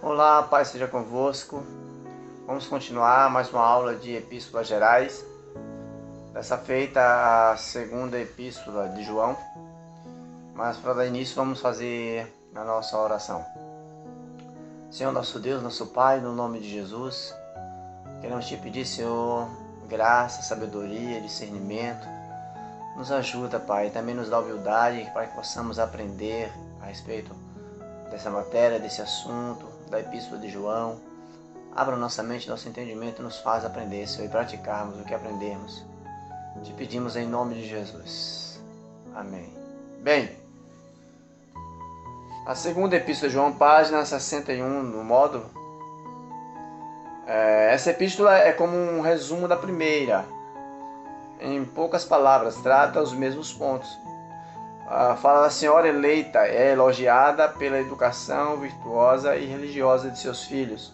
Olá, paz seja convosco. Vamos continuar mais uma aula de Epístolas Gerais. Dessa feita a segunda Epístola de João. Mas para dar início vamos fazer a nossa oração. Senhor nosso Deus, nosso Pai, no nome de Jesus, queremos te pedir, Senhor, graça, sabedoria, discernimento. Nos ajuda, Pai, e também nos dá humildade para que possamos aprender a respeito dessa matéria, desse assunto, da Epístola de João. Abra nossa mente, nosso entendimento e nos faz aprender, Senhor, e praticarmos o que aprendemos. Te pedimos em nome de Jesus. Amém. Bem, a segunda Epístola de João, página 61, no módulo. Essa epístola é como um resumo da primeira. Em poucas palavras, trata os mesmos pontos. Fala da senhora eleita, é elogiada pela educação virtuosa e religiosa de seus filhos.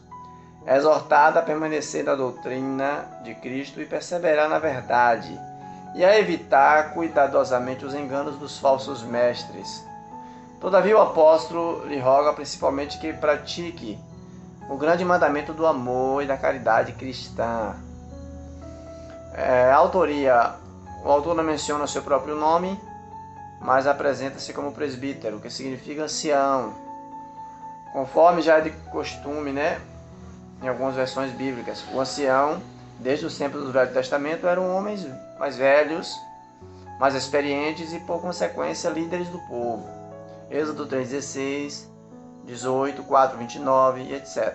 É exortada a permanecer na doutrina de Cristo e perseverar na verdade, e a evitar cuidadosamente os enganos dos falsos mestres. Todavia o apóstolo lhe roga principalmente que pratique o grande mandamento do amor e da caridade cristã. A autoria, o autor não menciona o seu próprio nome, mas apresenta-se como presbítero, que significa ancião, conforme já é de costume, em algumas versões bíblicas. O ancião, desde os tempos do Velho Testamento, eram homens mais velhos, mais experientes e, por consequência, líderes do povo. Êxodo 3,16, 18, 4,29 e etc.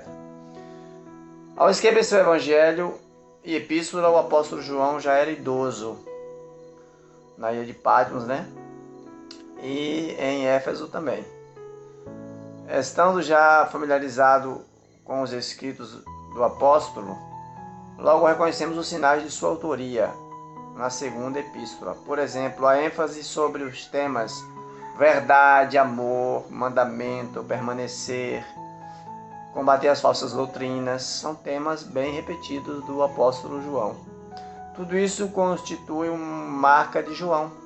Ao escrever seu evangelho e epístola, o apóstolo João já era idoso, na ilha de Patmos, e em Éfeso também. Estando já familiarizado com os escritos do apóstolo, logo reconhecemos os sinais de sua autoria na segunda epístola. Por exemplo, a ênfase sobre os temas verdade, amor, mandamento, permanecer, combater as falsas doutrinas, são temas bem repetidos do apóstolo João. Tudo isso constitui uma marca de João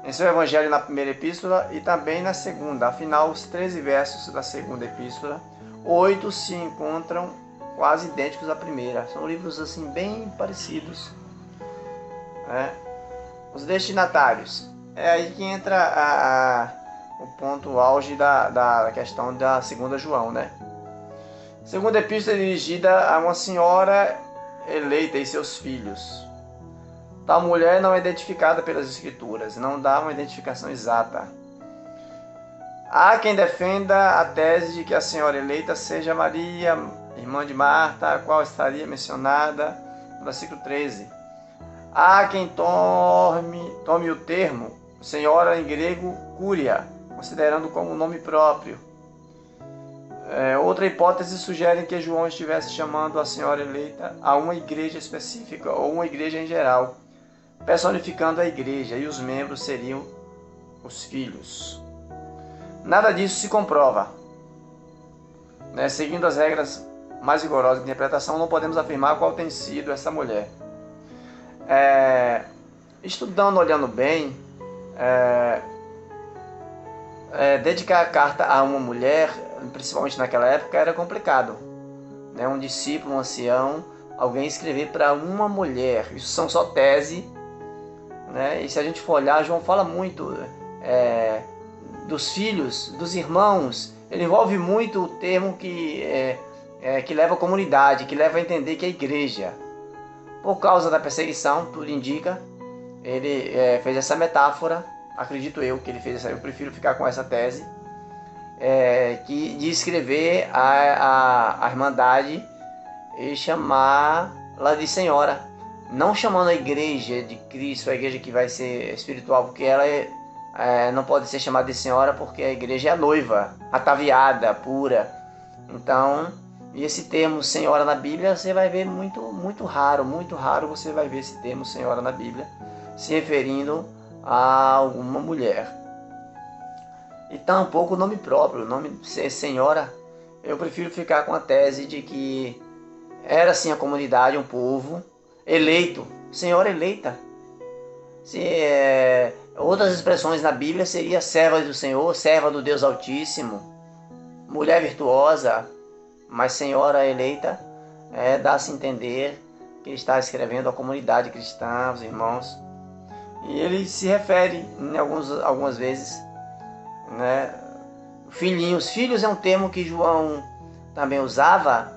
em seu evangelho na primeira epístola e também na segunda. Afinal, os 13 versos da segunda epístola, 8 se encontram quase idênticos à primeira. São livros assim bem parecidos. Os destinatários. É aí que entra o ponto auge da questão da segunda João, Segunda epístola é dirigida a uma senhora eleita e seus filhos. Tal mulher não é identificada pelas escrituras, não dá uma identificação exata. Há quem defenda a tese de que a senhora eleita seja Maria, irmã de Marta, a qual estaria mencionada no versículo 13. Há quem tome o termo senhora em grego cúria, considerando como nome próprio. Outra hipótese sugere que João estivesse chamando a senhora eleita a uma igreja específica ou uma igreja em geral, personificando a igreja, e os membros seriam os filhos. Nada disso se comprova. Seguindo as regras mais rigorosas de interpretação, não podemos afirmar qual tem sido essa mulher. Estudando, olhando bem, dedicar a carta a uma mulher, principalmente naquela época, era complicado. Um discípulo, um ancião, alguém escrever para uma mulher. Isso são só tese. E se a gente for olhar, João fala muito dos filhos, dos irmãos. Ele envolve muito o termo que leva a comunidade, que leva a entender que é a igreja. Por causa da perseguição, tudo indica, ele fez essa metáfora. Acredito eu que ele fez essa. Eu prefiro ficar com essa tese de escrever a irmandade e chamá-la de senhora, não chamando a igreja de Cristo, a igreja que vai ser espiritual, porque ela não pode ser chamada de senhora, porque a igreja é a noiva, ataviada, pura. Então, esse termo senhora na Bíblia você vai ver muito raro você vai ver esse termo senhora na Bíblia se referindo a alguma mulher. E tampouco o nome próprio, o nome senhora. Eu prefiro ficar com a tese de que era sim a comunidade, um povo eleito, senhora eleita. Outras expressões na Bíblia seria serva do Senhor, serva do Deus Altíssimo, mulher virtuosa, mas senhora eleita, dá-se a entender que ele está escrevendo à comunidade cristã, aos irmãos. E ele se refere em algumas vezes, né? Filhinhos. Filhos é um termo que João também usava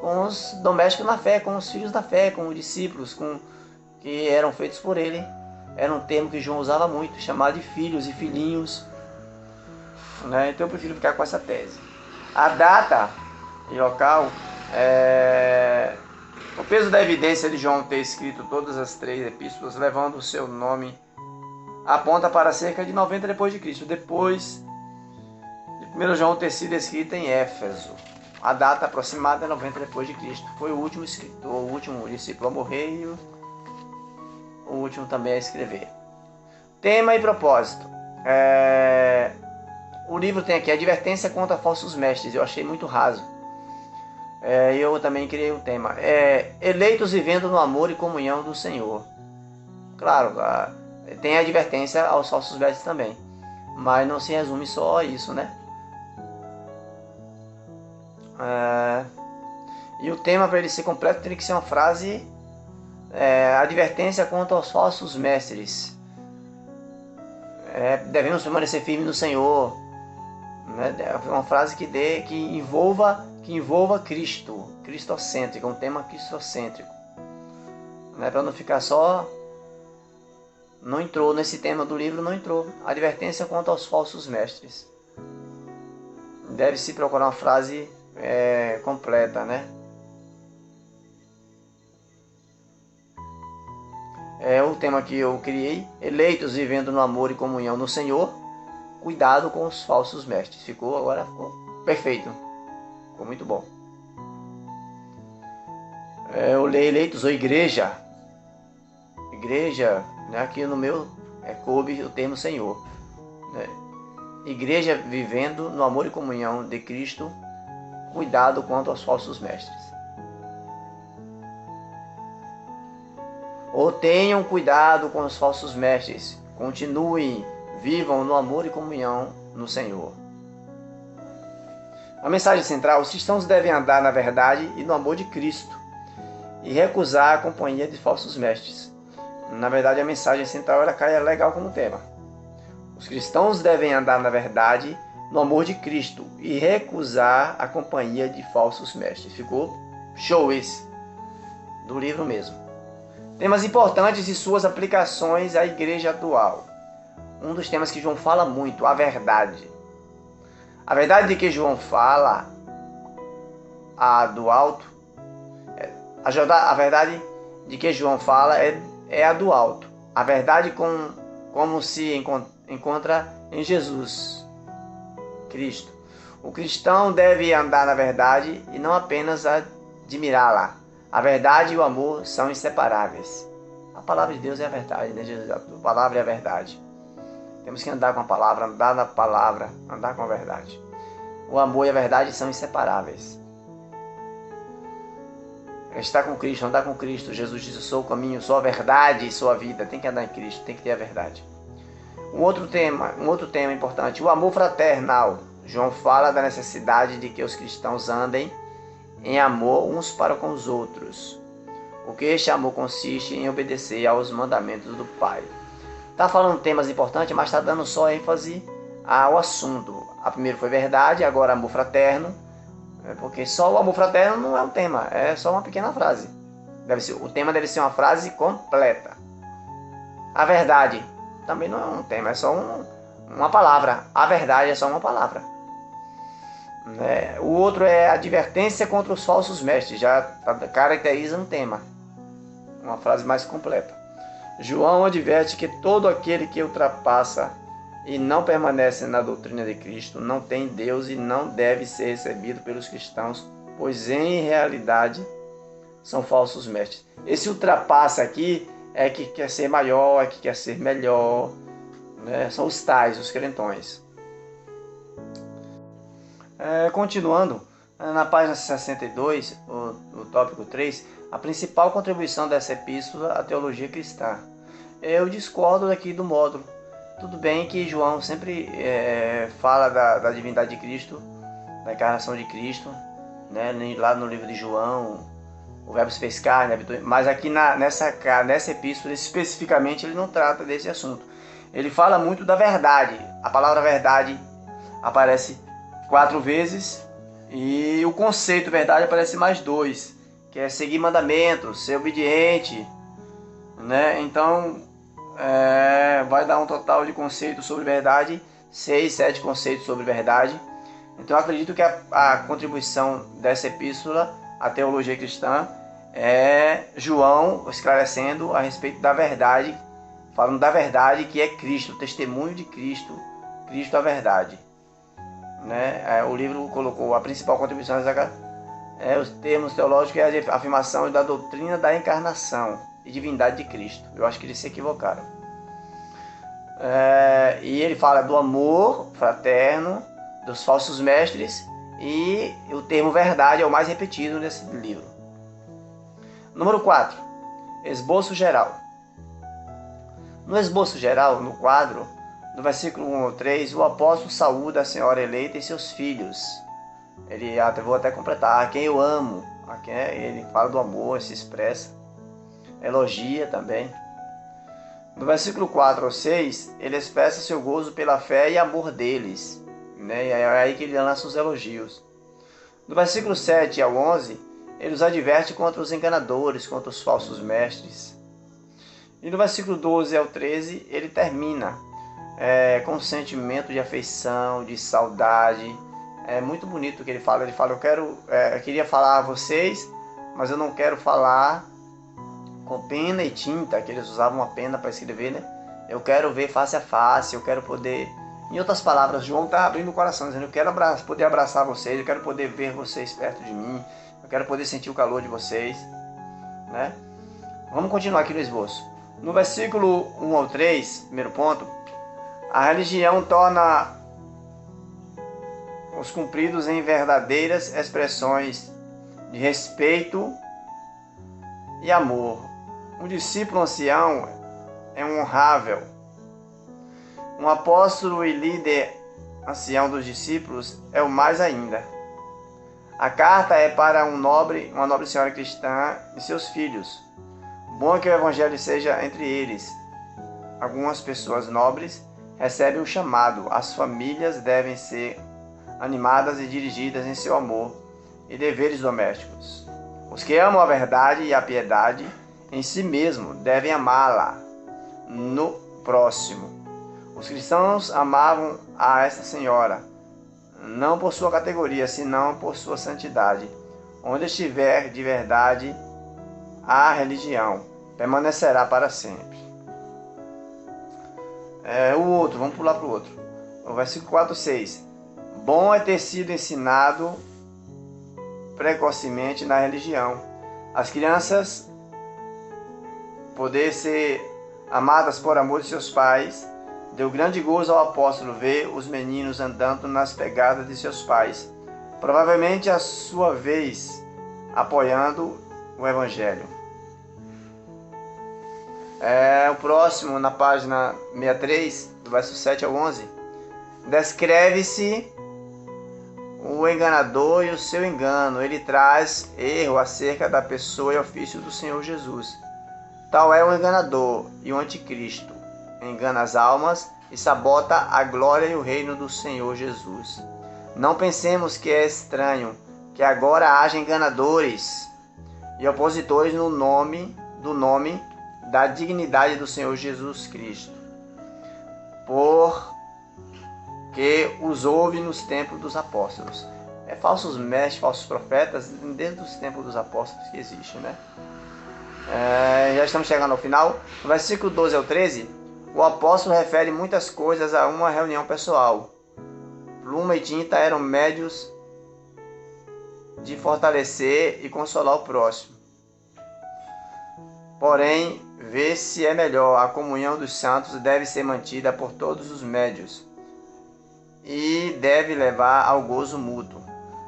com os domésticos na fé, com os filhos da fé, com os discípulos, que eram feitos por ele. Era um termo que João usava muito, chamado de filhos e filhinhos, né? Então eu prefiro ficar com essa tese. A data e local, o peso da evidência de João ter escrito todas as 3 epístolas, levando o seu nome, aponta para cerca de 90 depois de Cristo, depois de 1 João ter sido escrito em Éfeso. A data aproximada é 90 depois de Cristo. Foi o último escritor, o último discípulo a morrer e o último também a escrever. Tema e propósito. O livro tem aqui advertência contra falsos mestres. Eu achei muito raso. Eu também criei um tema. Eleitos vivendo no amor e comunhão do Senhor. Claro, tem advertência aos falsos mestres também. Mas não se resume só a isso, né? E o tema, para ele ser completo, teria que ser uma frase: advertência contra os falsos mestres. Devemos permanecer firmes no Senhor. Né? Uma frase que envolva Cristo, cristocêntrico, um tema cristocêntrico. Né? Para não ficar só... Não entrou nesse tema do livro, não entrou. Advertência contra os falsos mestres. Deve-se procurar uma frase completa, né? O tema que eu criei: eleitos vivendo no amor e comunhão no Senhor, cuidado com os falsos mestres. Ficou perfeito, ficou muito bom. Eu leio eleitos ou igreja, né? Aqui no meu coube o termo Senhor, né? Igreja vivendo no amor e comunhão de Cristo, cuidado quanto aos falsos mestres. Ou tenham cuidado com os falsos mestres, continuem, vivam no amor e comunhão no Senhor. A mensagem central: os cristãos devem andar na verdade e no amor de Cristo e recusar a companhia de falsos mestres. Na verdade, a mensagem central cai legal como tema. Os cristãos devem andar na verdade, no amor de Cristo e recusar a companhia de falsos mestres. Ficou show esse, do livro mesmo. Temas importantes e suas aplicações à igreja atual. Um dos temas que João fala muito: a verdade. A verdade de que João fala, a do alto, a verdade de que João fala é a do alto. A verdade como se encontra em Jesus Cristo. O cristão deve andar na verdade e não apenas admirá-la. A verdade e o amor são inseparáveis. A palavra de Deus é a verdade, né, Jesus? A palavra é a verdade. Temos que andar com a palavra, andar na palavra, andar com a verdade. O amor e a verdade são inseparáveis. Estar com Cristo, andar com Cristo. Jesus disse: eu sou o caminho, sou a verdade e sou a vida. Tem que andar em Cristo, tem que ter a verdade. Um outro tema importante: o amor fraternal. João fala da necessidade de que os cristãos andem em amor uns para com os outros. O que este amor consiste em obedecer aos mandamentos do Pai. Está falando temas importantes, mas está dando só ênfase ao assunto. A primeira foi verdade, agora amor fraterno. Porque só o amor fraterno não é um tema, é só uma pequena frase. O tema deve ser uma frase completa. A verdade também não é um tema, é só uma palavra. A verdade é só uma palavra. O outro é advertência contra os falsos mestres, já caracteriza um tema, uma frase mais completa. João adverte que todo aquele que ultrapassa e não permanece na doutrina de Cristo não tem Deus e não deve ser recebido pelos cristãos, pois em realidade são falsos mestres. Esse ultrapassa aqui é que quer ser maior, é que quer ser melhor, né? São os tais, os crentões. Continuando, na página 62, o tópico 3, a principal contribuição dessa epístola à teologia cristã. Eu discordo daqui do módulo. Tudo bem que João sempre fala da divindade de Cristo, da encarnação de Cristo, né? Lá no livro de João, o verbo se fez carne, mas aqui nessa epístola especificamente ele não trata desse assunto. Ele fala muito da verdade. A palavra verdade aparece 4 vezes e o conceito verdade aparece mais 2, que é seguir mandamentos, ser obediente, né? Então vai dar um total de conceitos sobre verdade, 6, 7 conceitos sobre verdade. Então eu acredito que a contribuição dessa epístola à teologia cristã é João esclarecendo a respeito da verdade, falando da verdade que é Cristo, o testemunho de Cristo, Cristo a verdade. Né? O livro colocou a principal contribuição os termos teológicos e a afirmação da doutrina da encarnação e divindade de Cristo. Eu acho que eles se equivocaram. E ele fala do amor fraterno, dos falsos mestres, e o termo verdade é o mais repetido nesse livro. Número 4. Esboço geral. No esboço geral, no quadro, no versículo 1 ao 3, o apóstolo saúda a senhora eleita e seus filhos. Vou até completar, a quem eu amo. Ele fala do amor, se expressa. Elogia também. No versículo 4 ao 6, ele expressa seu gozo pela fé e amor deles. Né? E é aí que ele lança os elogios. No versículo 7 ao 11, ele os adverte contra os enganadores, contra os falsos mestres. E no versículo 12 ao 13, ele termina com um sentimento de afeição, de saudade. É muito bonito o que ele fala. Ele fala, eu queria falar a vocês, mas eu não quero falar com pena e tinta, que eles usavam a pena para escrever, né? Eu quero ver face a face, eu quero poder... Em outras palavras, João está abrindo o coração, dizendo, eu quero poder abraçar vocês, eu quero poder ver vocês perto de mim, eu quero poder sentir o calor de vocês, né? Vamos continuar aqui no esboço. No versículo 1 ao 3, primeiro ponto, a religião torna os cumpridos em verdadeiras expressões de respeito e amor. Um discípulo ancião é honrável. Um apóstolo e líder ancião dos discípulos é o mais ainda. A carta é para uma nobre senhora cristã e seus filhos. Bom é que o evangelho seja entre eles. Algumas pessoas nobres recebem um chamado. As famílias devem ser animadas e dirigidas em seu amor e deveres domésticos. Os que amam a verdade e a piedade em si mesmo devem amá-la no próximo. Os cristãos amavam a esta senhora, não por sua categoria, senão por sua santidade. Onde estiver de verdade a religião, permanecerá para sempre. Vamos pular para o outro. O versículo 4, 6. Bom é ter sido ensinado precocemente na religião. As crianças poder ser amadas por amor de seus pais. Deu grande gozo ao apóstolo ver os meninos andando nas pegadas de seus pais, provavelmente a sua vez apoiando o evangelho. O próximo, na página 63, do verso 7 ao 11, descreve-se o enganador e o seu engano. Ele traz erro acerca da pessoa e ofício do Senhor Jesus. Tal é o enganador e o anticristo. Engana as almas e sabota a glória e o reino do Senhor Jesus. Não pensemos que é estranho que agora haja enganadores e opositores do nome da dignidade do Senhor Jesus Cristo, porque os houve nos tempos dos apóstolos. Falsos mestres, falsos profetas, desde os tempos dos apóstolos que existem, né? Já estamos chegando ao final. No versículo 12 ao 13, o apóstolo refere muitas coisas a uma reunião pessoal. Pluma e tinta eram médios de fortalecer e consolar o próximo. Porém, vê se é melhor. A comunhão dos santos deve ser mantida por todos os médios e deve levar ao gozo mútuo.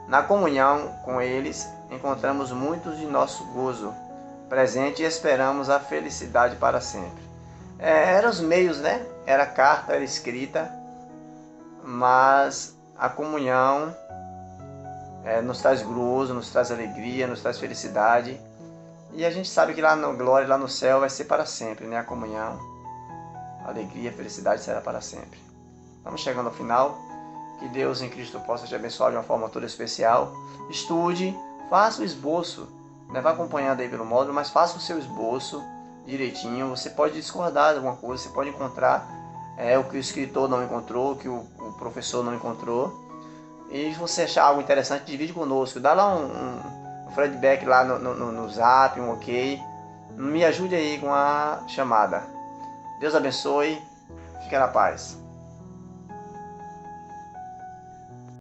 Na comunhão com eles, encontramos muitos de nosso gozo presente e esperamos a felicidade para sempre. Eram os meios, né? Era carta, era escrita, mas a comunhão nos traz gozo, nos traz alegria, nos traz felicidade. E a gente sabe que lá no glória, lá no céu, vai ser para sempre, né? A comunhão, a alegria, a felicidade será para sempre. Estamos chegando ao final. Que Deus em Cristo possa te abençoar de uma forma toda especial. Estude, faça o esboço, né? Vá acompanhando aí pelo módulo, mas faça o seu esboço direitinho. Você pode discordar de alguma coisa, você pode encontrar o que o escritor não encontrou, o que o professor não encontrou. E se você achar algo interessante, divide conosco. Dá lá um feedback lá no zap, um ok. Me ajude aí com a chamada. Deus abençoe. Fique na paz.